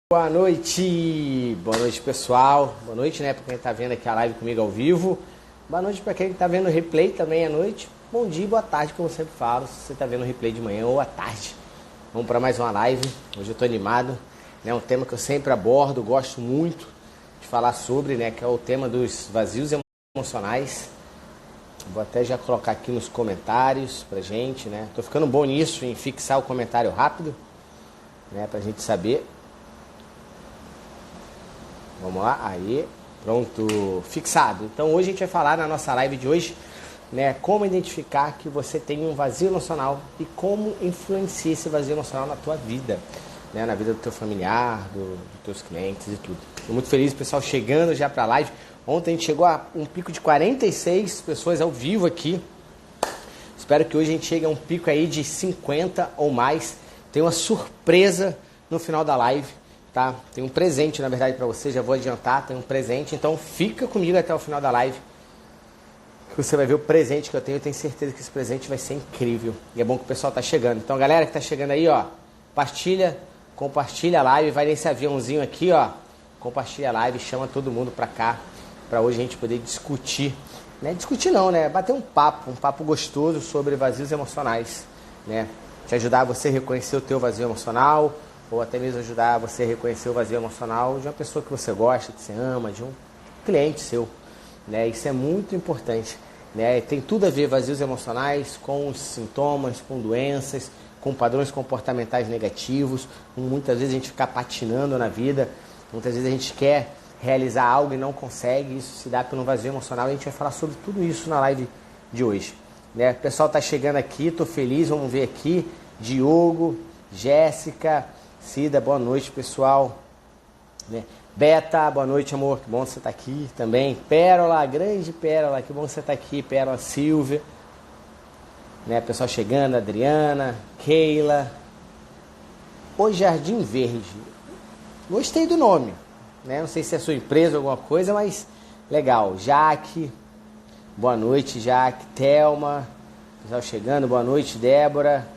Boa noite pessoal, boa noite, né, para quem está vendo aqui a live comigo ao vivo, boa noite para quem está vendo o replay também à noite, bom dia e boa tarde, como eu sempre falo, se você está vendo o replay de manhã ou à tarde. Vamos para mais uma live, hoje eu estou animado, né, um tema que eu sempre abordo, gosto muito de falar sobre, né, que é o tema dos vazios emocionais. Vou até já colocar aqui nos comentários pra gente, né, tô ficando bom nisso, em fixar o comentário rápido, né, pra gente saber. Vamos lá, aí, pronto, fixado. Então hoje a gente vai falar na nossa live de hoje, né, como identificar que você tem um vazio emocional e como influencia esse vazio emocional na tua vida, né, na vida do teu familiar, dos teus clientes e tudo. Estou muito feliz, pessoal, chegando já para a live. Ontem a gente chegou a um pico de 46 pessoas ao vivo aqui. Espero que hoje a gente chegue a um pico aí de 50 ou mais. Tem uma surpresa no final da live. Tá? Tem um presente, na verdade, para você, já vou adiantar, tem um presente, então fica comigo até o final da live, que você vai ver o presente que eu tenho certeza que esse presente vai ser incrível, e é bom que o pessoal tá chegando. Então, galera que tá chegando aí, ó, compartilha a live, vai nesse aviãozinho aqui, ó, compartilha a live, chama todo mundo pra cá, pra hoje a gente poder discutir, né, discutir não, né, bater um papo gostoso sobre vazios emocionais, né, te ajudar a você reconhecer o teu vazio emocional, ou até mesmo ajudar você a reconhecer o vazio emocional de uma pessoa que você gosta, que você ama, de um cliente seu, né? Isso é muito importante, né? Tem tudo a ver, vazios emocionais, com os sintomas, com doenças, com padrões comportamentais negativos, com muitas vezes a gente ficar patinando na vida, muitas vezes a gente quer realizar algo e não consegue, isso se dá por um vazio emocional, e a gente vai falar sobre tudo isso na live de hoje, né? O pessoal tá chegando aqui, tô feliz, vamos ver aqui, Diogo, Jéssica, Cida, boa noite, pessoal. Né? Beta, boa noite, amor. Que bom você estar aqui também. Pérola, grande Pérola, que bom você estar aqui. Pérola Silvia. Né? Pessoal chegando, Adriana, Keila. O Jardim Verde. Gostei do nome. Né? Não sei se é sua empresa ou alguma coisa, mas legal. Jaque, boa noite, Jaque. Thelma, pessoal chegando, boa noite, Débora.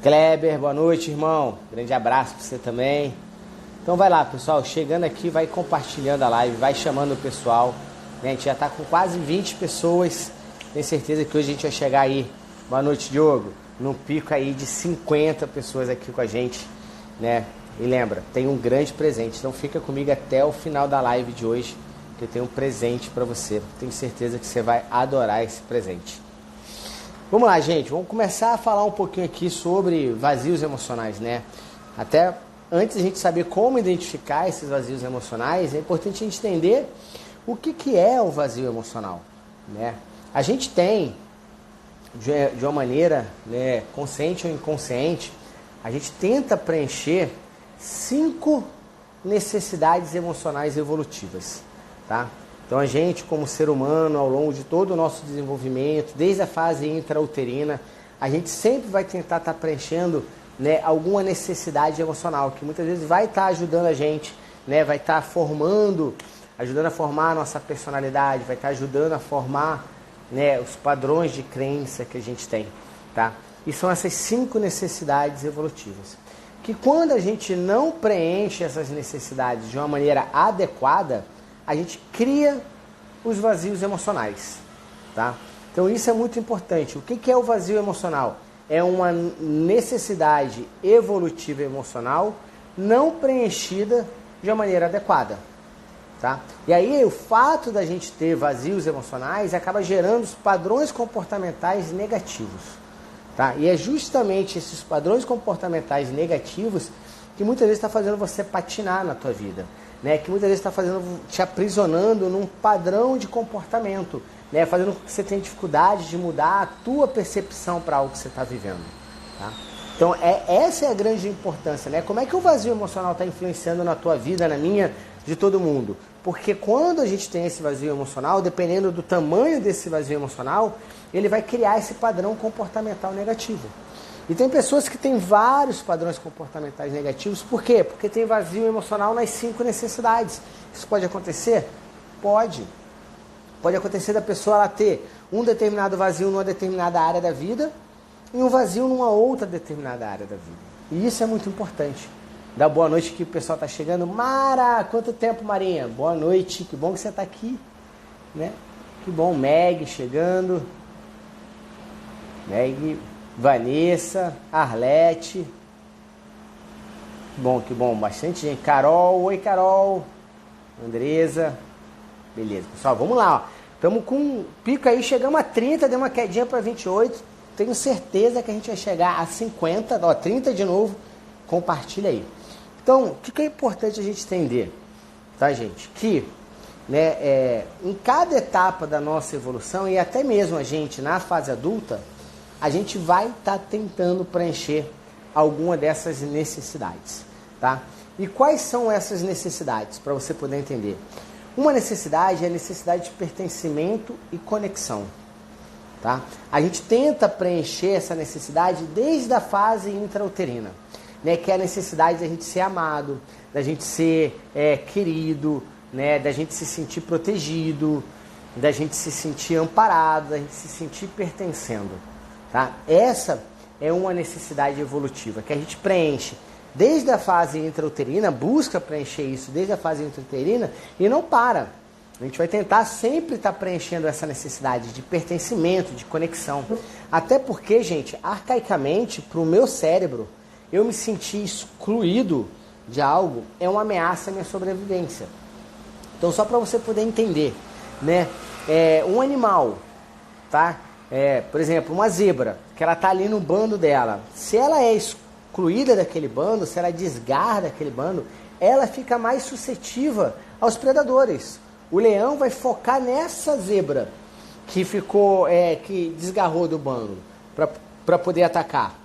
Kleber, boa noite, irmão. Grande abraço para você também. Então vai lá, pessoal. Chegando aqui, vai compartilhando a live, vai chamando o pessoal. A gente já está com quase 20 pessoas. Tenho certeza que hoje a gente vai chegar aí. Boa noite, Diogo. Num pico aí de 50 pessoas aqui com a gente, né? E lembra, tem um grande presente. Então fica comigo até o final da live de hoje, que eu tenho um presente para você. Tenho certeza que você vai adorar esse presente. Vamos lá, gente, vamos começar a falar um pouquinho aqui sobre vazios emocionais, né? Até antes de a gente saber como identificar esses vazios emocionais, é importante a gente entender o que é o vazio emocional, né? A gente tem, de uma maneira, né, consciente ou inconsciente, a gente tenta preencher 5 necessidades emocionais evolutivas, tá? Então a gente, como ser humano, ao longo de todo o nosso desenvolvimento, desde a fase intrauterina, a gente sempre vai tentar estar preenchendo, né, alguma necessidade emocional, que muitas vezes vai estar ajudando a gente, né, vai estar ajudando a formar a nossa personalidade, vai estar ajudando a formar, né, os padrões de crença que a gente tem, tá? E são essas 5 necessidades evolutivas, que quando a gente não preenche essas necessidades de uma maneira adequada, a gente cria os vazios emocionais, tá? Então isso é muito importante. O que é o vazio emocional? É uma necessidade evolutiva emocional não preenchida de uma maneira adequada, tá? E aí o fato da gente ter vazios emocionais acaba gerando os padrões comportamentais negativos, tá? E é justamente esses padrões comportamentais negativos que muitas vezes está fazendo você patinar na tua vida, né? Que muitas vezes está te aprisionando num padrão de comportamento, né? Fazendo com que você tenha dificuldade de mudar a tua percepção para algo que você está vivendo, tá? Então essa é a grande importância, né? Como é que o vazio emocional está influenciando na tua vida, na minha, de todo mundo? Porque quando a gente tem esse vazio emocional, dependendo do tamanho desse vazio emocional, ele vai criar esse padrão comportamental negativo. E tem pessoas que têm vários padrões comportamentais negativos. Por quê? Porque tem vazio emocional nas 5 necessidades. Isso pode acontecer? Pode. Pode acontecer da pessoa ela ter um determinado vazio numa determinada área da vida e um vazio numa outra determinada área da vida. E isso é muito importante. Dá boa noite que o pessoal tá chegando. Mara, quanto tempo, Marinha? Boa noite, que bom que você tá aqui, né? Que bom, Meg chegando. Meg, Vanessa, Arlete. Que bom, bastante gente. Carol, oi Carol. Andresa. Beleza, pessoal, vamos lá, ó. Estamos com um pico aí, chegamos a 30, deu uma quedinha para 28. Tenho certeza que a gente vai chegar a 50, ó, 30 de novo. Compartilha aí. Então, o que é importante a gente entender, tá, gente? Que, né, em cada etapa da nossa evolução, e até mesmo a gente na fase adulta, a gente vai estar tentando preencher alguma dessas necessidades, tá? E quais são essas necessidades, para você poder entender? Uma necessidade é a necessidade de pertencimento e conexão, tá? A gente tenta preencher essa necessidade desde a fase intrauterina, né? Que é a necessidade da gente ser amado, da gente ser querido, né? Da gente se sentir protegido, da gente se sentir amparado, da gente se sentir pertencendo, tá? Essa é uma necessidade evolutiva que a gente preenche desde a fase intrauterina, busca preencher isso desde a fase intrauterina e não para. A gente vai tentar sempre estar preenchendo essa necessidade de pertencimento, de conexão. Até porque, gente, arcaicamente, para o meu cérebro, eu me sentir excluído de algo é uma ameaça à minha sobrevivência. Então, só para você poder entender, né? Um animal, tá? Por exemplo, uma zebra, que ela está ali no bando dela. Se ela é excluída daquele bando, se ela desgarra daquele bando, ela fica mais suscetível aos predadores. O leão vai focar nessa zebra que ficou, que desgarrou do bando para poder atacar.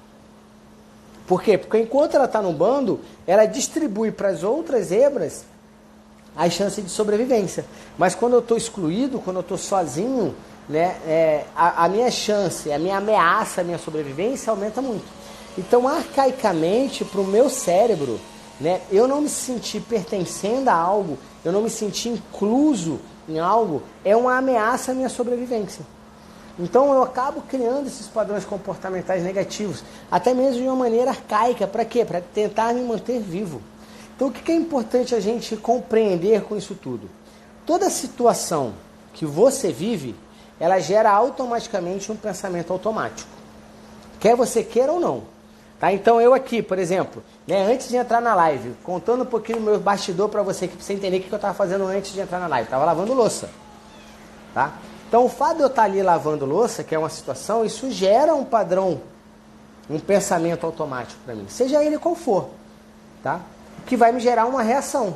Por quê? Porque enquanto ela está no bando, ela distribui para as outras zebras as chances de sobrevivência. Mas quando eu estou excluído, quando eu estou sozinho, né, a minha chance, a minha ameaça, a minha sobrevivência aumenta muito. Então, arcaicamente, para o meu cérebro, né, eu não me sentir pertencendo a algo, eu não me sentir incluso em algo, é uma ameaça à minha sobrevivência. Então, eu acabo criando esses padrões comportamentais negativos, até mesmo de uma maneira arcaica. Para quê? Para tentar me manter vivo. Então, o que é importante a gente compreender com isso tudo? Toda situação que você vive, ela gera automaticamente um pensamento automático. Quer você queira ou não. Tá? Então eu aqui, por exemplo, né, antes de entrar na live, contando um pouquinho do meu bastidor para você entender o que eu estava fazendo antes de entrar na live. Estava lavando louça. Tá? Então o fato de eu estar ali lavando louça, que é uma situação, isso gera um padrão, um pensamento automático para mim. Seja ele qual for. Tá? Que vai me gerar uma reação.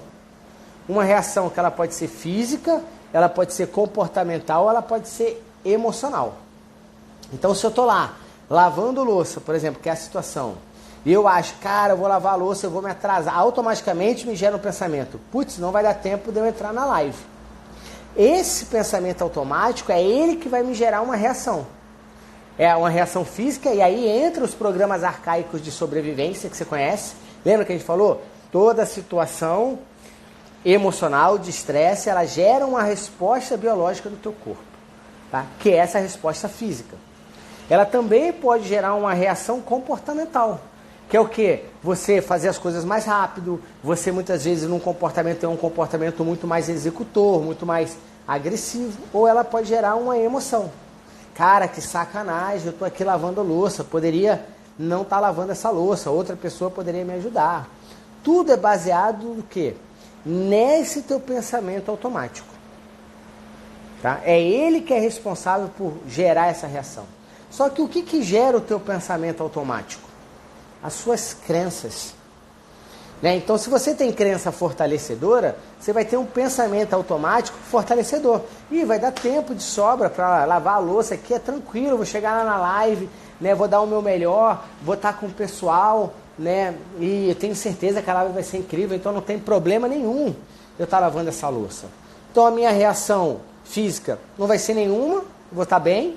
Uma reação que ela pode ser física, ela pode ser comportamental, ela pode ser emocional. Então se eu estou lá, lavando louça, por exemplo, que é a situação, e eu acho, cara, eu vou lavar a louça, eu vou me atrasar, automaticamente me gera um pensamento, putz, não vai dar tempo de eu entrar na live. Esse pensamento automático é ele que vai me gerar uma reação. É uma reação física, e aí entra os programas arcaicos de sobrevivência que você conhece. Lembra que a gente falou? Toda situação emocional, de estresse, ela gera uma resposta biológica do teu corpo, tá? Que é essa resposta física. Ela também pode gerar uma reação comportamental, que é o quê? Você fazer as coisas mais rápido, você muitas vezes num comportamento tem um comportamento muito mais executor, muito mais agressivo, ou ela pode gerar uma emoção. Cara, que sacanagem, eu tô aqui lavando louça, poderia não estar lavando essa louça, outra pessoa poderia me ajudar. Tudo é baseado no quê? Nesse teu pensamento automático. Tá? É ele que é responsável por gerar essa reação. Só que o que gera o teu pensamento automático? As suas crenças. Né? Então, se você tem crença fortalecedora, você vai ter um pensamento automático fortalecedor. E vai dar tempo de sobra para lavar a louça aqui, é tranquilo, vou chegar lá na live, né? Vou dar o meu melhor, vou estar com o pessoal, né? E eu tenho certeza que a live vai ser incrível, então não tem problema nenhum eu estar lavando essa louça. Então, a minha reação física não vai ser nenhuma, vou estar bem.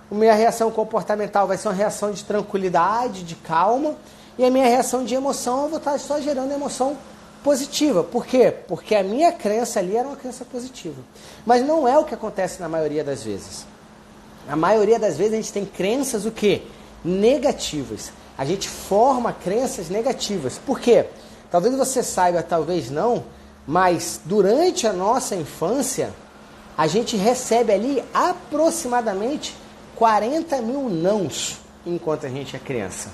A minha reação comportamental vai ser uma reação de tranquilidade, de calma. E a minha reação de emoção, eu vou estar só gerando emoção positiva. Por quê? Porque a minha crença ali era uma crença positiva. Mas não é o que acontece na maioria das vezes. Na maioria das vezes a gente tem crenças o quê? Negativas. A gente forma crenças negativas. Por quê? Talvez você saiba, talvez não, mas durante a nossa infância, a gente recebe ali aproximadamente 40 mil nãos enquanto a gente é criança.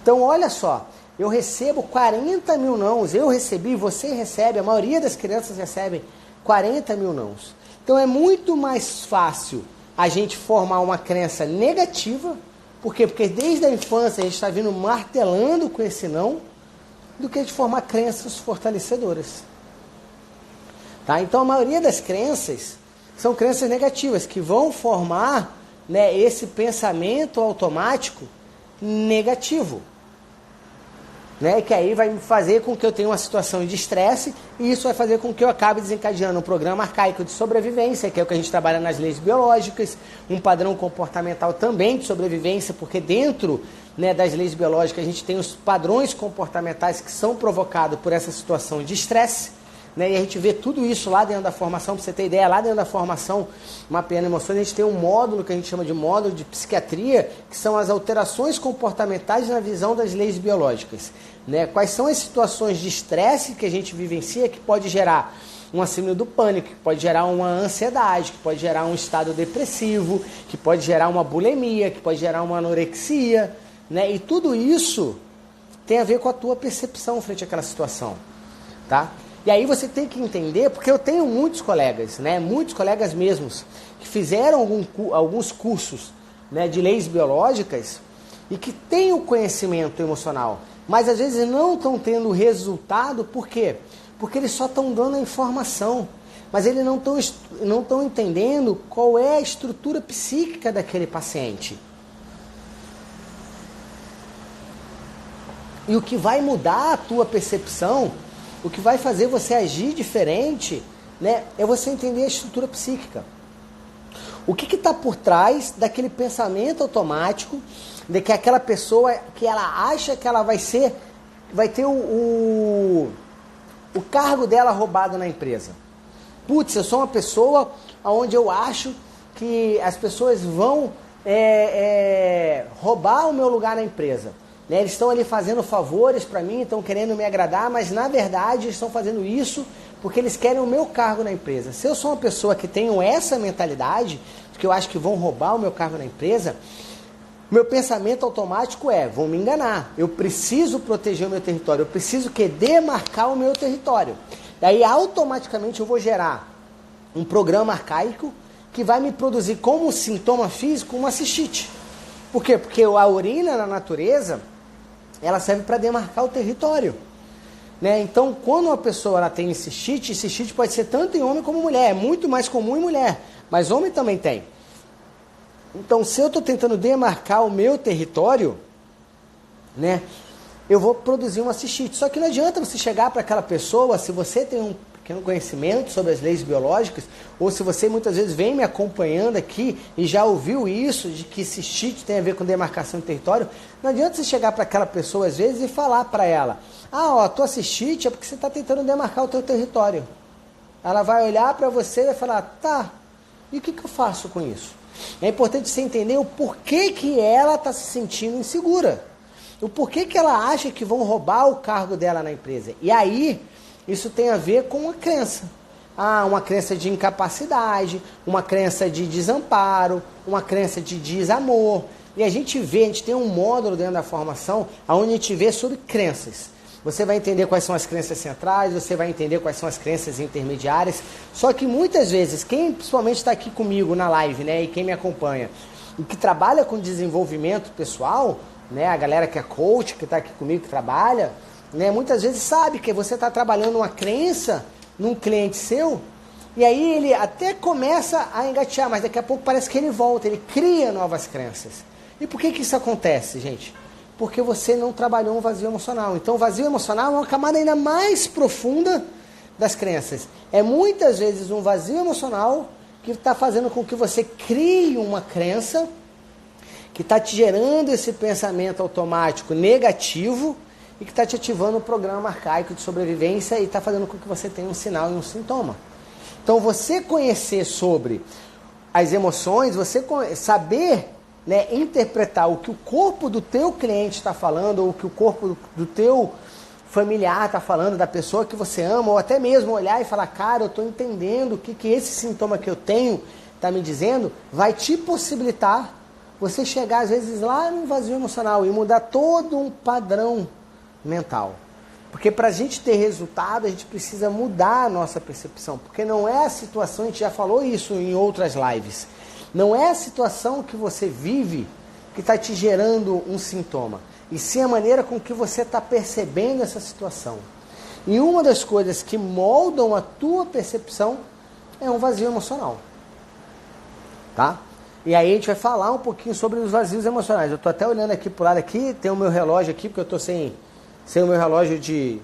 Então olha só, eu recebo 40 mil nãos, eu recebi, você recebe, a maioria das crianças recebem 40 mil nãos. Então é muito mais fácil a gente formar uma crença negativa. Por quê? Porque desde a infância a gente está vindo martelando com esse não, do que de formar crenças fortalecedoras. Tá? Então a maioria das crenças são crenças negativas, que vão formar, né, esse pensamento automático negativo. Né, que aí vai fazer com que eu tenha uma situação de estresse, e isso vai fazer com que eu acabe desencadeando um programa arcaico de sobrevivência, que é o que a gente trabalha nas leis biológicas, um padrão comportamental também de sobrevivência, porque dentro, né, das leis biológicas a gente tem os padrões comportamentais que são provocados por essa situação de estresse. Né, e a gente vê tudo isso lá dentro da formação, para você ter ideia, lá dentro da formação Mapeando Emoções, a gente tem um módulo que a gente chama de módulo de psiquiatria, que são as alterações comportamentais na visão das leis biológicas. Né? Quais são as situações de estresse que a gente vivencia que pode gerar uma síndrome do pânico, que pode gerar uma ansiedade, que pode gerar um estado depressivo, que pode gerar uma bulimia, que pode gerar uma anorexia, né? E tudo isso tem a ver com a tua percepção frente àquela situação, tá? E aí você tem que entender, porque eu tenho muitos colegas, né, muitos colegas mesmos, que fizeram alguns cursos, né, de leis biológicas e que têm o conhecimento emocional, mas às vezes não estão tendo resultado. Por quê? Porque eles só estão dando a informação, mas eles não estão entendendo qual é a estrutura psíquica daquele paciente. E o que vai mudar a tua percepção, o que vai fazer você agir diferente, né, é você entender a estrutura psíquica. O que está por trás daquele pensamento automático de que aquela pessoa, que ela acha que ela vai ter o cargo dela roubado na empresa. Putz, eu sou uma pessoa onde eu acho que as pessoas vão roubar o meu lugar na empresa. Né, eles estão ali fazendo favores para mim, estão querendo me agradar, mas na verdade estão fazendo isso porque eles querem o meu cargo na empresa. Se eu sou uma pessoa que tenho essa mentalidade, que eu acho que vão roubar o meu cargo na empresa, meu pensamento automático vão me enganar. Eu preciso proteger o meu território, eu preciso demarcar o meu território. Daí automaticamente eu vou gerar um programa arcaico que vai me produzir como sintoma físico uma cistite. Por quê? Porque a urina na natureza, ela serve para demarcar o território. Né? Então, quando uma pessoa ela tem cistite pode ser tanto em homem como mulher. É muito mais comum em mulher, mas homem também tem. Então, se eu estou tentando demarcar o meu território, né, eu vou produzir uma cistite. Só que não adianta você chegar para aquela pessoa, se você tem um pequeno conhecimento sobre as leis biológicas, ou se você muitas vezes vem me acompanhando aqui e já ouviu isso, de que cistite tem a ver com demarcação de território, não adianta você chegar para aquela pessoa às vezes e falar para ela, a tua cistite é porque você está tentando demarcar o teu território. Ela vai olhar para você e vai falar, tá, e o que eu faço com isso? É importante você entender o porquê que ela está se sentindo insegura, o porquê que ela acha que vão roubar o cargo dela na empresa. E aí, isso tem a ver com uma crença. Uma crença de incapacidade, uma crença de desamparo, uma crença de desamor. E a gente tem um módulo dentro da formação onde a gente vê sobre crenças. Você vai entender quais são as crenças centrais, você vai entender quais são as crenças intermediárias. Só que muitas vezes, quem principalmente está aqui comigo na live, né, e quem me acompanha, e que trabalha com desenvolvimento pessoal, né, a galera que é coach, que está aqui comigo, que trabalha, né, muitas vezes sabe que você está trabalhando uma crença num cliente seu, e aí ele até começa a engatear, mas daqui a pouco parece que ele volta, ele cria novas crenças. E por que isso acontece, gente? Porque você não trabalhou um vazio emocional. Então o vazio emocional é uma camada ainda mais profunda das crenças. É muitas vezes um vazio emocional que está fazendo com que você crie uma crença que está te gerando esse pensamento automático negativo e que está te ativando um programa arcaico de sobrevivência e está fazendo com que você tenha um sinal e um sintoma. Então, você conhecer sobre as emoções, você saber, né, interpretar o que o corpo do teu cliente está falando, ou o que o corpo do teu familiar está falando, da pessoa que você ama, ou até mesmo olhar e falar, cara, eu estou entendendo o que esse sintoma que eu tenho está me dizendo, vai te possibilitar você chegar, às vezes, lá no vazio emocional e mudar todo um padrão mental. Porque para a gente ter resultado, a gente precisa mudar a nossa percepção. Porque não é a situação, a gente já falou isso em outras lives, não é a situação que você vive que está te gerando um sintoma, e sim a maneira com que você está percebendo essa situação. E uma das coisas que moldam a tua percepção é um vazio emocional. Tá? E aí a gente vai falar um pouquinho sobre os vazios emocionais. Eu estou até olhando aqui pro lado aqui, tem o meu relógio aqui, porque eu estou sem o meu relógio de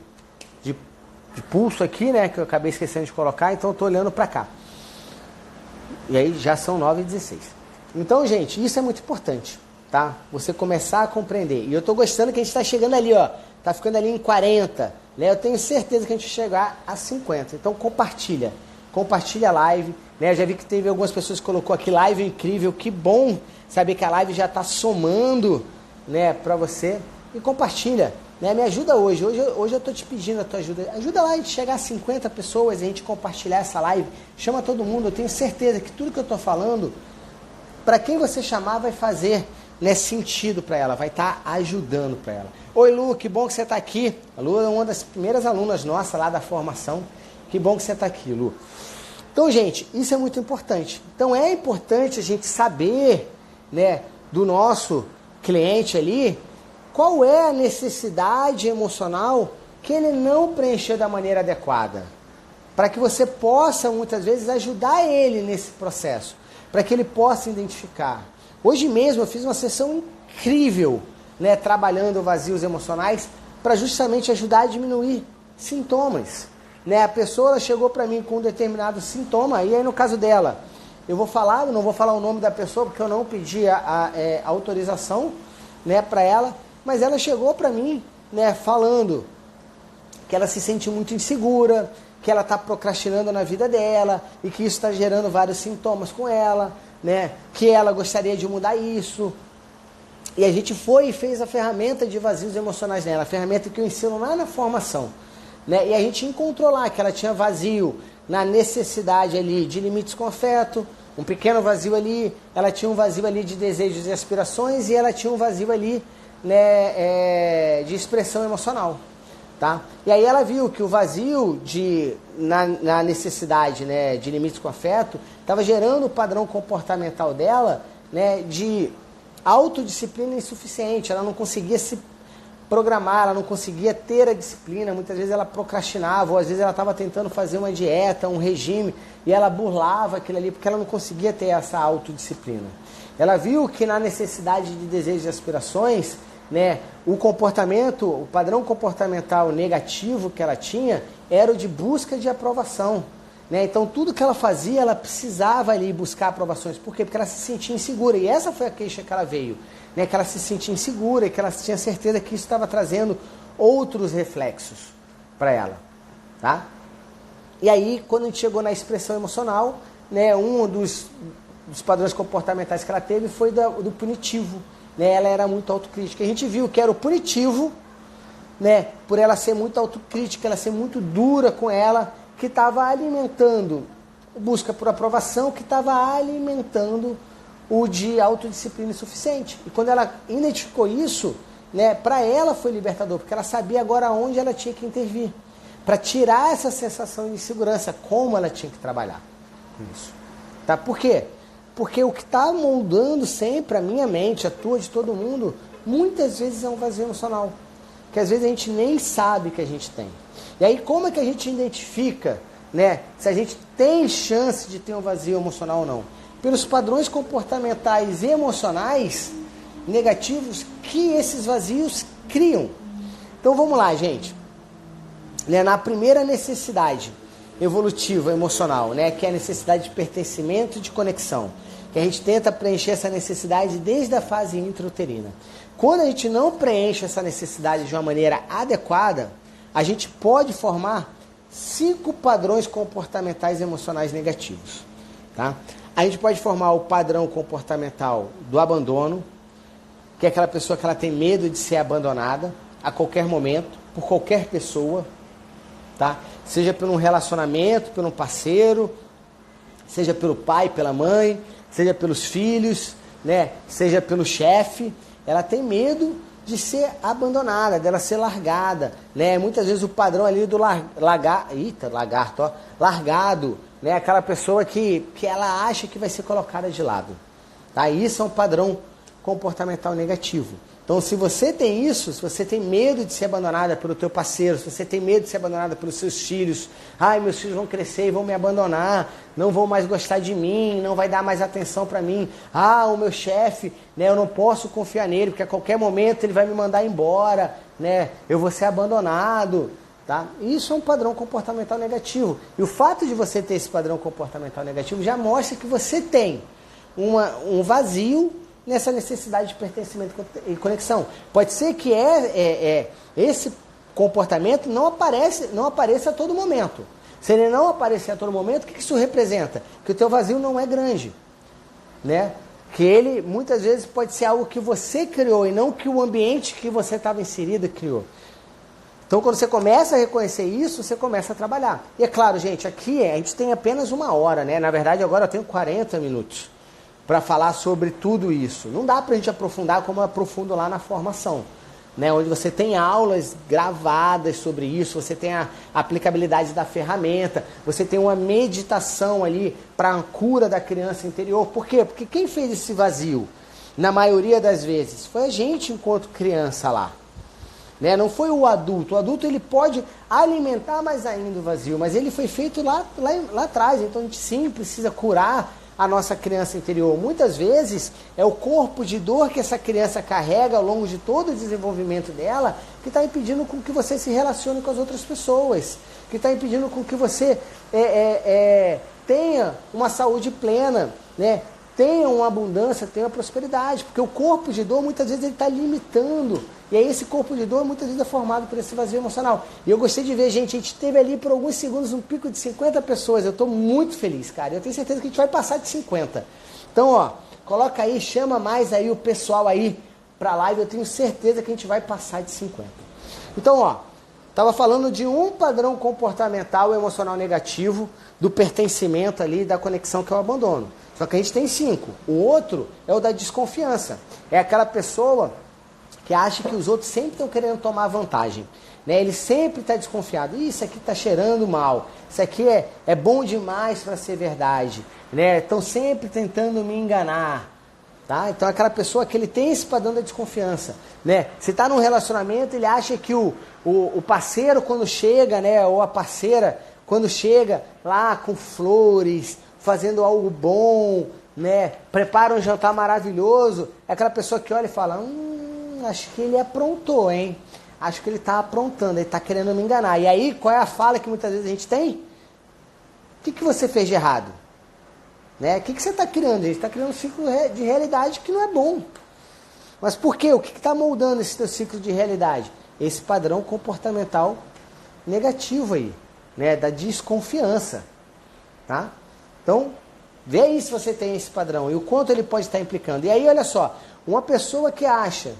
pulso aqui, né, que eu acabei esquecendo de colocar, então eu estou olhando para cá. E aí já são 9h16. Então, gente, isso é muito importante, tá? Você começar a compreender. E eu estou gostando que a gente está chegando ali, ó, tá ficando ali em 40, né? Eu tenho certeza que a gente vai chegar a 50. Então compartilha a live, né? Eu já vi que teve algumas pessoas que colocou aqui live incrível, que bom saber que a live já está somando, né, para você. E compartilha, né? Me ajuda hoje eu estou te pedindo a tua ajuda. Ajuda lá a gente chegar a 50 pessoas, a gente compartilhar essa live. Chama todo mundo, eu tenho certeza que tudo que eu estou falando, para quem você chamar, vai fazer, né, sentido para ela, vai estar ajudando para ela. Oi, Lu, que bom que você está aqui. A Lu é uma das primeiras alunas nossa lá da formação. Que bom que você está aqui, Lu. Então, gente, isso é muito importante. Então, é importante a gente saber, né, do nosso cliente ali, qual é a necessidade emocional que ele não preencheu da maneira adequada. Para que você possa, muitas vezes, ajudar ele nesse processo. Para que ele possa identificar. Hoje mesmo eu fiz uma sessão incrível, né, trabalhando vazios emocionais, para justamente ajudar a diminuir sintomas. Né? A pessoa chegou para mim com um determinado sintoma, e aí no caso dela, eu não vou falar o nome da pessoa, porque eu não pedi a autorização, né, para ela, mas ela chegou para mim, né, falando que ela se sente muito insegura, que ela está procrastinando na vida dela, e que isso está gerando vários sintomas com ela, né, que ela gostaria de mudar isso. E a gente foi e fez a ferramenta de vazios emocionais nela, a ferramenta que eu ensino lá na formação. Né? E a gente encontrou lá que ela tinha vazio na necessidade ali de limites com afeto, um pequeno vazio ali, ela tinha um vazio ali de desejos e aspirações, e ela tinha um vazio ali, né, de expressão emocional. Tá? E aí ela viu que o vazio na necessidade, né, de limites com afeto estava gerando o padrão comportamental dela, né, de autodisciplina insuficiente. Ela não conseguia se programar, ela não conseguia ter a disciplina, muitas vezes ela procrastinava, ou às vezes ela estava tentando fazer uma dieta, um regime, e ela burlava aquilo ali, porque ela não conseguia ter essa autodisciplina. Ela viu que na necessidade de desejos e aspirações, né, o comportamento, o padrão comportamental negativo que ela tinha, era o de busca de aprovação. Né? Então tudo que ela fazia, ela precisava ali buscar aprovações. Por quê? Porque ela se sentia insegura, e essa foi a queixa que ela veio. Né, que ela se sentia insegura e que ela tinha certeza que isso estava trazendo outros reflexos para ela. Tá? E aí, quando a gente chegou na expressão emocional, né, um dos padrões comportamentais que ela teve foi do punitivo. Né? Ela era muito autocrítica. A gente viu que era o punitivo, né, por ela ser muito autocrítica, ela ser muito dura com ela, que estava alimentando busca por aprovação, que estava alimentando o de autodisciplina insuficiente. E quando ela identificou isso, né, para ela foi libertador, porque ela sabia agora onde ela tinha que intervir, para tirar essa sensação de insegurança, como ela tinha que trabalhar com isso. Tá? Por quê? Porque o que está moldando sempre a minha mente, a tua, de todo mundo, muitas vezes é um vazio emocional, que às vezes a gente nem sabe que a gente tem. E aí como é que a gente identifica, né, se a gente tem chance de ter um vazio emocional ou não? Pelos padrões comportamentais e emocionais negativos que esses vazios criam. Então vamos lá, gente. Né, na primeira necessidade evolutiva emocional, né, que é a necessidade de pertencimento e de conexão, que a gente tenta preencher essa necessidade desde a fase intrauterina. Quando a gente não preenche essa necessidade de uma maneira adequada, a gente pode formar 5 padrões comportamentais emocionais negativos. Tá? A gente pode formar o padrão comportamental do abandono, que é aquela pessoa que ela tem medo de ser abandonada a qualquer momento. por qualquer pessoa, tá? Seja por um relacionamento, por um parceiro, seja pelo pai, pela mãe, seja pelos filhos, né? Seja pelo chefe. Ela tem medo de ser abandonada, dela ser largada, né? Muitas vezes o padrão ali do largado, né? Aquela pessoa que ela acha que vai ser colocada de lado, tá? Isso é um padrão comportamental negativo. Então, se você tem isso, se você tem medo de ser abandonada pelo teu parceiro, se você tem medo de ser abandonada pelos seus filhos, meus filhos vão crescer e vão me abandonar, não vão mais gostar de mim, não vai dar mais atenção para mim, o meu chefe, né, eu não posso confiar nele, porque a qualquer momento ele vai me mandar embora, né, eu vou ser abandonado, tá? Isso é um padrão comportamental negativo. E o fato de você ter esse padrão comportamental negativo já mostra que você tem um vazio nessa necessidade de pertencimento e conexão. Pode ser que esse comportamento não apareça a todo momento. Se ele não aparecer a todo momento, o que isso representa? Que o teu vazio não é grande, né? Que ele muitas vezes pode ser algo que você criou e não que o ambiente que você estava inserido criou. Então, quando você começa a reconhecer isso, você começa a trabalhar. E é claro, gente, aqui a gente tem apenas 1 hora, né? Na verdade, agora eu tenho 40 minutos para falar sobre tudo isso. Não dá para a gente aprofundar como eu aprofundo lá na formação, né? Onde você tem aulas gravadas sobre isso, você tem a aplicabilidade da ferramenta, você tem uma meditação ali para a cura da criança interior. Por quê? Porque quem fez esse vazio, na maioria das vezes, foi a gente enquanto criança lá. Né? Não foi o adulto. O adulto ele pode alimentar mais ainda o vazio, mas ele foi feito lá atrás. Então a gente sim precisa curar a nossa criança interior. Muitas vezes é o corpo de dor que essa criança carrega ao longo de todo o desenvolvimento dela que está impedindo com que você se relacione com as outras pessoas, que está impedindo com que você tenha uma saúde plena, né? Tenha uma abundância, tenha uma prosperidade, porque o corpo de dor muitas vezes ele está limitando, e aí esse corpo de dor muitas vezes é formado por esse vazio emocional. E eu gostei de ver, gente, a gente teve ali por alguns segundos um pico de 50 pessoas, eu estou muito feliz, cara, eu tenho certeza que a gente vai passar de 50. Então, coloca aí, chama mais aí o pessoal aí para a live, eu tenho certeza que a gente vai passar de 50. Então, estava falando de um padrão comportamental emocional negativo, do pertencimento ali, da conexão que é o abandono. Só que a gente tem 5. O outro é o da desconfiança. É aquela pessoa que acha que os outros sempre estão querendo tomar vantagem. Né? Ele sempre está desconfiado. Isso aqui está cheirando mal. Isso aqui é bom demais para ser verdade. Né? Estão sempre tentando me enganar. Tá? Então aquela pessoa que ele tem esse padrão da desconfiança. Né? Se está num relacionamento, ele acha que o parceiro quando chega, né, ou a parceira quando chega lá com flores, fazendo algo bom, né, prepara um jantar maravilhoso, é aquela pessoa que olha e fala, acho que ele aprontou, hein? Acho que ele está aprontando, ele está querendo me enganar. E aí, qual é a fala que muitas vezes a gente tem? O que você fez de errado? Né? O que você está criando? A gente está criando um ciclo de realidade que não é bom. Mas por quê? O que está moldando esse teu ciclo de realidade? Esse padrão comportamental negativo aí, né? Da desconfiança. Tá? Então, vê aí se você tem esse padrão e o quanto ele pode estar implicando. E aí, olha só, uma pessoa que acha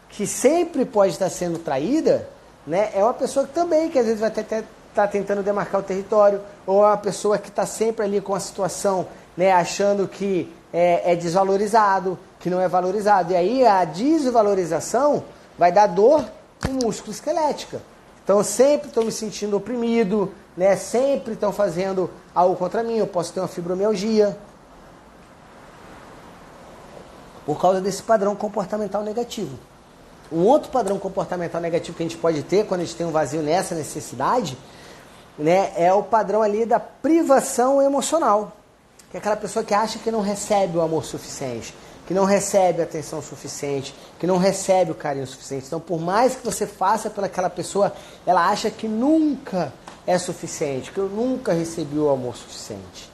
que sempre pode estar sendo traída, né, é uma pessoa que também, que às vezes vai estar tentando demarcar o território, ou é uma pessoa que está sempre ali com a situação, né, achando que é desvalorizado, que não é valorizado. E aí a desvalorização vai dar dor no músculo esquelética. Então, sempre estou me sentindo oprimido, né? Sempre estão fazendo algo contra mim, eu posso ter uma fibromialgia. Por causa desse padrão comportamental negativo. Um outro padrão comportamental negativo que a gente pode ter quando a gente tem um vazio nessa necessidade, né, é o padrão ali da privação emocional. Que é aquela pessoa que acha que não recebe o amor suficiente, que não recebe a atenção suficiente, que não recebe o carinho suficiente. Então, por mais que você faça pelaquela pessoa, ela acha que nunca é suficiente, que eu nunca recebi o amor suficiente.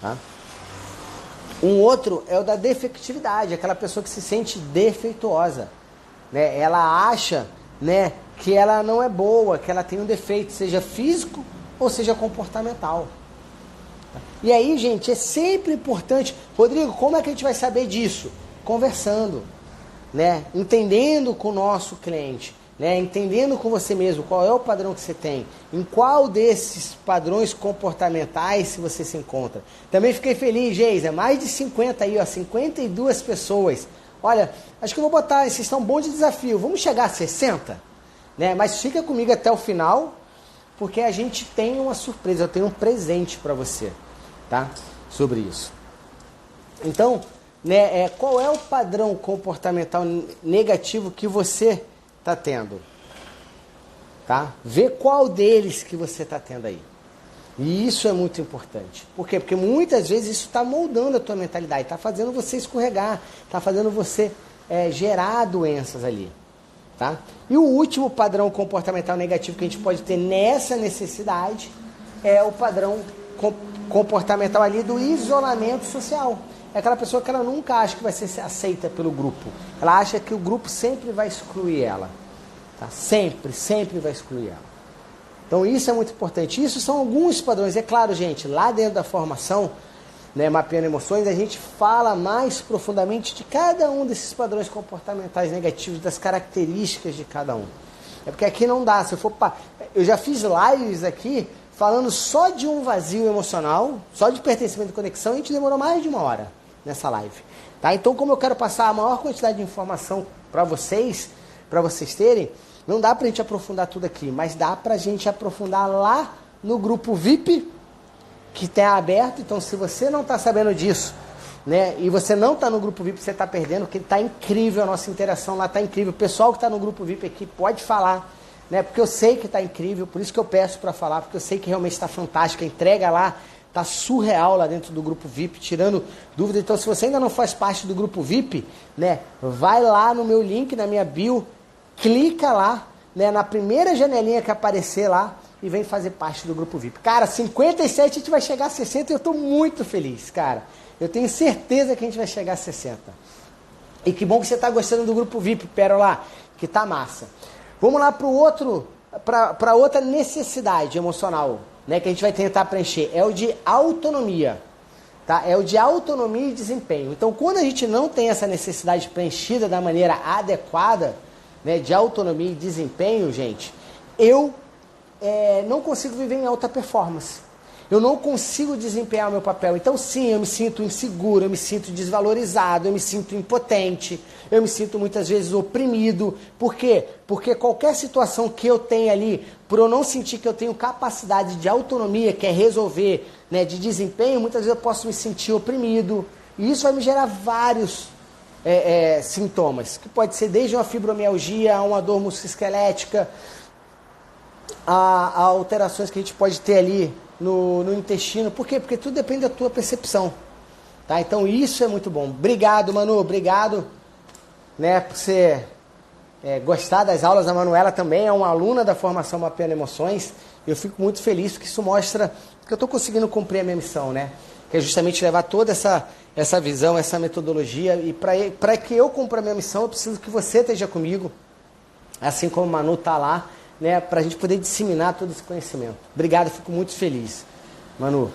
Tá? Um outro é o da defectividade, aquela pessoa que se sente defeituosa. Né? Ela acha, né, que ela não é boa, que ela tem um defeito, seja físico ou seja comportamental. E aí, gente, é sempre importante. Rodrigo, como é que a gente vai saber disso? Conversando, né? Entendendo com o nosso cliente. né? Entendendo com você mesmo qual é o padrão que você tem, em qual desses padrões comportamentais você se encontra. Também fiquei feliz, Geisa, mais de 50 aí, ó, 52 pessoas. Olha, acho que eu vou botar, vocês estão bons de desafio, vamos chegar a 60? Né? Mas fica comigo até o final, porque a gente tem uma surpresa, eu tenho um presente para você, tá? Sobre isso. Então, né, qual é o padrão comportamental negativo que você está tendo? Tá? Vê qual deles que você está tendo aí. E isso é muito importante. Por quê? Porque muitas vezes isso está moldando a tua mentalidade, está fazendo você escorregar, está fazendo você gerar doenças ali. Tá? E o último padrão comportamental negativo que a gente pode ter nessa necessidade é o padrão comportamental ali do isolamento social. É aquela pessoa que ela nunca acha que vai ser aceita pelo grupo. Ela acha que o grupo sempre vai excluir ela. Tá? Sempre vai excluir ela. Então isso é muito importante. Isso são alguns padrões. É claro, gente, lá dentro da formação, né, Mapeando Emoções, a gente fala mais profundamente de cada um desses padrões comportamentais negativos, das características de cada um. É porque aqui não dá. Se eu for eu já fiz lives aqui falando só de um vazio emocional, só de pertencimento e conexão, e a gente demorou mais de 1 hora nessa live. Tá? Então, como eu quero passar a maior quantidade de informação para vocês terem, não dá para a gente aprofundar tudo aqui, mas dá para a gente aprofundar lá no grupo VIP, que está aberto. Então, se você não está sabendo disso, né, e você não está no grupo VIP, você está perdendo, porque está incrível, a nossa interação lá está incrível. O pessoal que está no grupo VIP aqui pode falar, né, porque eu sei que está incrível, por isso que eu peço para falar, porque eu sei que realmente está fantástica, a entrega lá está surreal lá dentro do grupo VIP, tirando dúvida. Então, se você ainda não faz parte do grupo VIP, né, vai lá no meu link, na minha bio, clica lá, né, na primeira janelinha que aparecer lá e vem fazer parte do grupo VIP. Cara, 57 a gente vai chegar a 60 e eu estou muito feliz, cara. Eu tenho certeza que a gente vai chegar a 60. E que bom que você está gostando do grupo VIP, Pérola, que tá massa. Vamos lá para outra necessidade emocional, né, que a gente vai tentar preencher. É o de autonomia. Tá? É o de autonomia e desempenho. Então, quando a gente não tem essa necessidade preenchida da maneira adequada, né, de autonomia e desempenho, gente, eu não consigo viver em alta performance. Eu não consigo desempenhar o meu papel. Então, sim, eu me sinto inseguro, eu me sinto desvalorizado, eu me sinto impotente, eu me sinto muitas vezes oprimido. Por quê? Porque qualquer situação que eu tenha ali, por eu não sentir que eu tenho capacidade de autonomia, que é resolver, né, de desempenho, muitas vezes eu posso me sentir oprimido. E isso vai me gerar vários sintomas, que pode ser desde uma fibromialgia, a uma dor musculoesquelética, a alterações que a gente pode ter ali no intestino. Por quê? Porque tudo depende da tua percepção. Tá? Então isso é muito bom. Obrigado, Manu. Obrigado, né, por você gostar das aulas. A Manuela também é uma aluna da formação Mapeando Emoções. Eu fico muito feliz porque isso mostra que eu estou conseguindo cumprir a minha missão, né? Que é justamente levar toda essa visão, essa metodologia. E para que eu cumpra a minha missão, eu preciso que você esteja comigo, assim como o Manu está lá, né, para a gente poder disseminar todo esse conhecimento. Obrigado, fico muito feliz, Manu.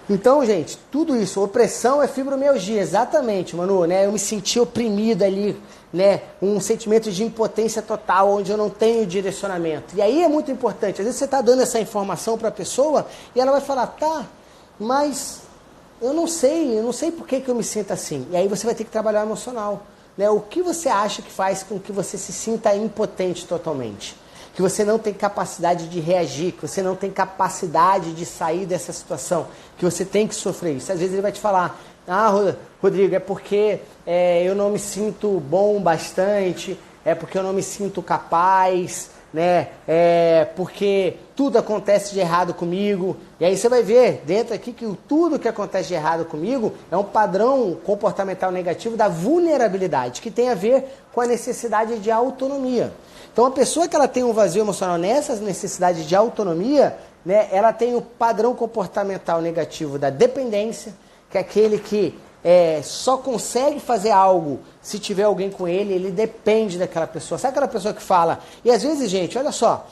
Então, gente, tudo isso, opressão é fibromialgia, exatamente, Manu, né? Eu me senti oprimido ali, né? Um sentimento de impotência total, onde eu não tenho direcionamento. E aí é muito importante, às vezes você está dando essa informação para a pessoa e ela vai falar, tá, mas eu não sei por que eu me sinto assim. E aí você vai ter que trabalhar o emocional. Né? O que você acha que faz com que você se sinta impotente totalmente? Que você não tem capacidade de reagir, que você não tem capacidade de sair dessa situação, que você tem que sofrer isso. Às vezes ele vai te falar, Rodrigo, é porque eu não me sinto bom bastante, é porque eu não me sinto capaz, né? É porque tudo acontece de errado comigo. E aí você vai ver dentro aqui que tudo que acontece de errado comigo é um padrão comportamental negativo da vulnerabilidade, que tem a ver com a necessidade de autonomia. Então a pessoa que ela tem um vazio emocional nessas necessidades de autonomia, né, ela tem o padrão comportamental negativo da dependência, que é aquele que só consegue fazer algo se tiver alguém com ele, ele depende daquela pessoa. Sabe aquela pessoa que fala? E às vezes, gente, olha só,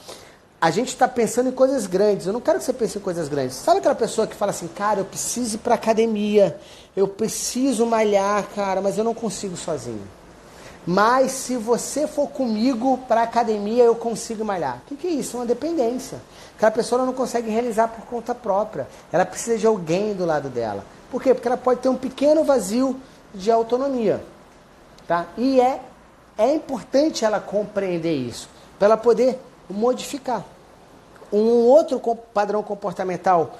a gente está pensando em coisas grandes. Eu não quero que você pense em coisas grandes. Sabe aquela pessoa que fala assim, cara, eu preciso ir para academia, eu preciso malhar, cara, mas eu não consigo sozinho. mas se você for comigo para a academia eu consigo malhar. O que é isso? Uma dependência. Aquela pessoa não consegue realizar por conta própria. Ela precisa de alguém do lado dela. Por quê? Porque ela pode ter um pequeno vazio de autonomia. Tá? E é importante ela compreender isso, para ela poder modificar. Um outro padrão comportamental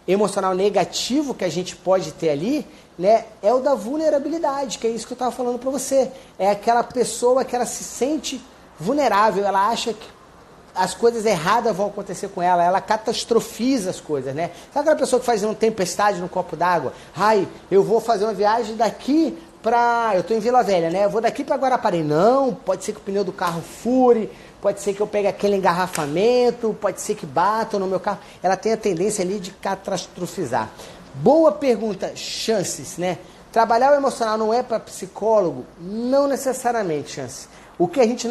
emocional negativo que a gente pode ter ali, né, é o da vulnerabilidade, que é isso que eu estava falando para você. É aquela pessoa que ela se sente vulnerável, ela acha que as coisas erradas vão acontecer com ela, ela catastrofiza as coisas, né? Sabe aquela pessoa que faz uma tempestade no copo d'água? Ai, eu vou fazer uma viagem daqui para... Eu estou em Vila Velha, né? Eu vou daqui para Guarapari. Não, pode ser que o pneu do carro fure, pode ser que eu pegue aquele engarrafamento, pode ser que batam no meu carro. Ela tem a tendência ali de catastrofizar. Boa pergunta, chances, né? Trabalhar o emocional não é para psicólogo? Não necessariamente, chances. O que a gente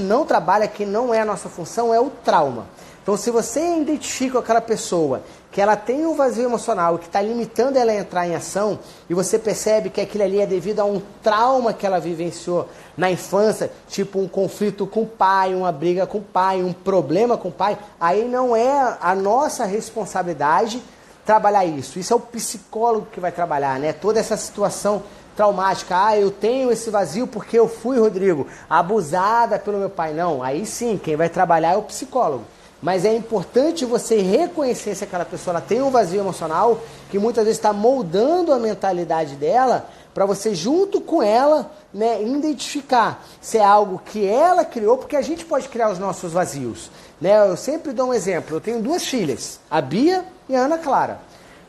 não trabalha, que não é a nossa função, é o trauma. Então, se você identifica aquela pessoa que ela tem um vazio emocional e que está limitando ela a entrar em ação, e você percebe que aquilo ali é devido a um trauma que ela vivenciou na infância, tipo um conflito com o pai, uma briga com o pai, um problema com o pai, aí não é a nossa responsabilidade trabalhar isso. Isso é o psicólogo que vai trabalhar, né? Toda essa situação traumática. Ah, eu tenho esse vazio porque eu fui, Rodrigo, abusada pelo meu pai. Não, aí sim, quem vai trabalhar é o psicólogo. Mas é importante você reconhecer se aquela pessoa ela tem um vazio emocional que muitas vezes está moldando a mentalidade dela, para você junto com ela, né, identificar se é algo que ela criou, porque a gente pode criar os nossos vazios. Né? Eu sempre dou um exemplo, eu tenho 2 filhas, a Bia e a Ana Clara.